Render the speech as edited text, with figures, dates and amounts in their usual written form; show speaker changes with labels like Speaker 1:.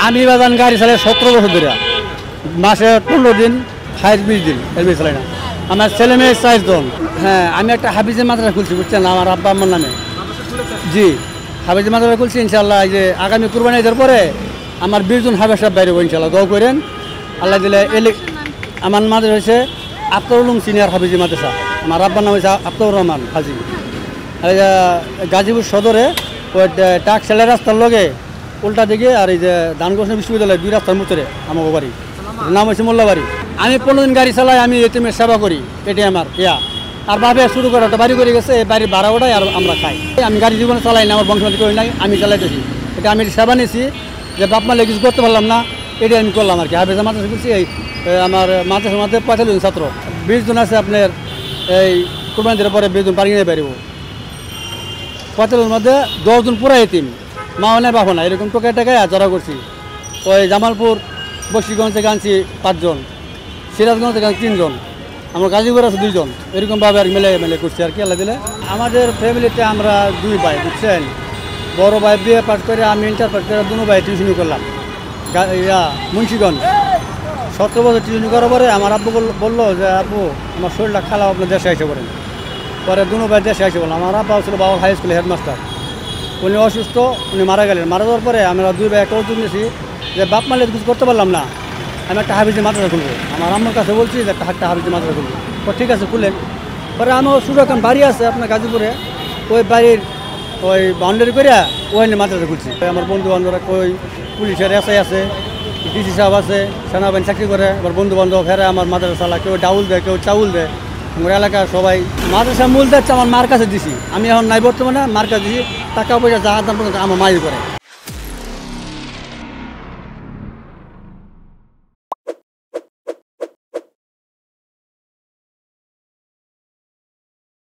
Speaker 1: আমি বাজান গাড়ি চালাই 17 বছর ধরে, মাসে 15 দিন, 20 দিন এর বেশি চালাই না। আমার ছেলে মেয়ে 4 জন। হ্যাঁ, আমি একটা হাফিজে মাদ্রাসা খুলছি, বুঝছেন, আমার আব্বা আম্মার নামে। জি, হাফিজে মাদ্রাসা খুলছি ইনশাআল্লাহ। এই যে আগামী কুরবানি ঈদের পরে আমার 20 জন হাফেজ সাহেব বাইরে হবো ইনশাআল্লাহ, দোয়া করেন আল্লাহ দিলে। আমার মাদ্রাসা হয়েছে আফতার উলুম সিনিয়র হাফিজি মাদ্রাসা। আমার আব্বার নাম হয়েছে আফতার রহমান হাজি। গাজীপুর সদরে ওই টাক সেলের রাস্তার লগে উল্টা দিকে, আর এই যে দানগোষ্ঠী বিশ্ববিদ্যালয় 2 রাস্তার মুচরে আমার বাড়ি, নাম হচ্ছে মোল্লাবাড়ি। আমি 15 দিন গাড়ি চালাই, আমি এটিএমের সেবা করি, এটি আমার আর ভাবে শুরু করে একটা বাড়ি করে গেছে, এই বাড়ির ভাড়া ওটাই আর আমরা খাই। আমি গাড়ি জীবনে চালাই না, আমার বংশগত করি নাই, আমি চালাইতেছি। এটা আমি সেবা নিয়েছি, যে বাপ মালে কিছু করতে পারলাম না, এটাই আমি করলাম আর কি। হাফেজা মাদ্রাসা করছি, এই আমার মাদ্রাসার মধ্যে 45 জন ছাত্র, 20 জন আছে আপনার এই কুরবানি ঈদের পরে 20 জন পারি নিয়ে বেরোবো। 45 মধ্যে 10 জন পুরা এতিম, মা নাই বাবা না, এরকম টাকায় জড়া করছি। ওই জামালপুর বক্সিগঞ্জ থেকে আনছি 5 জন, সিরাজগঞ্জ থেকে 3 জন, আমার গাজীপুর আছে 2 জন, এরকমভাবে আর মেলে করছি আর কি আল্লাহ দিলে। আমাদের ফ্যামিলিতে আমরা 2 ভাই, বুঝছেন। বড় ভাই বিয়ে পাস করে, আমি ইন্টার পাস করে, 2 ভাই টিউশনি করলাম মুন্সিগঞ্জ। 17 বছর টিউশনি করার পরে আমার আব্বু বললো যে আব্বু আমার শরীরটা খারাপ, আপনার দেশে এসে পড়েন। পরে 2 ভাই দেশে এসে বললাম। আমার আব্বা ছিল বাবা হাই স্কুলের হেডমাস্টার, উনি অসুস্থ, উনি মারা গেলেন। মারা যাওয়ার পরে আমরা 2 ভাই একটা উদ্যোগ নিয়েছি যে বাপ মালে কিছু করতে পারলাম না, আমি একটা হাফিজে মাদ্রাসা খুলবো। আমার আম্মার কাছে বলছি যে একটা হাফিজে মাদ্রাসা খুলবো। ঠিক আছে, খুলেন। পরে আমার শুধু এখন বাড়ি আছে আপনার গাজীপুরে, ওই বাড়ির ওই বাউন্ডারি করে ওই মাদ্রাসা খুলছি। আমার বন্ধু বান্ধবরা ওই পুলিশের এসআই আছে, ডিসি সাহেব আছে, সেনাবাহিনী চাকরি করে। আবার বন্ধু বান্ধব ফেরে আমার মাদ্রাসা চালা, কেউ ডাউল দেয়, কেউ চাউল দেয়। আমার এলাকার সবাই মাদ্রাসা মূল দিচ্ছে, আমার মার কাছে দিছি। আমি এখন নাই বর্তমানে, মার কাছে দিছি। টাকা পয়সা যা দাম পর্যন্ত আমার মাই করে।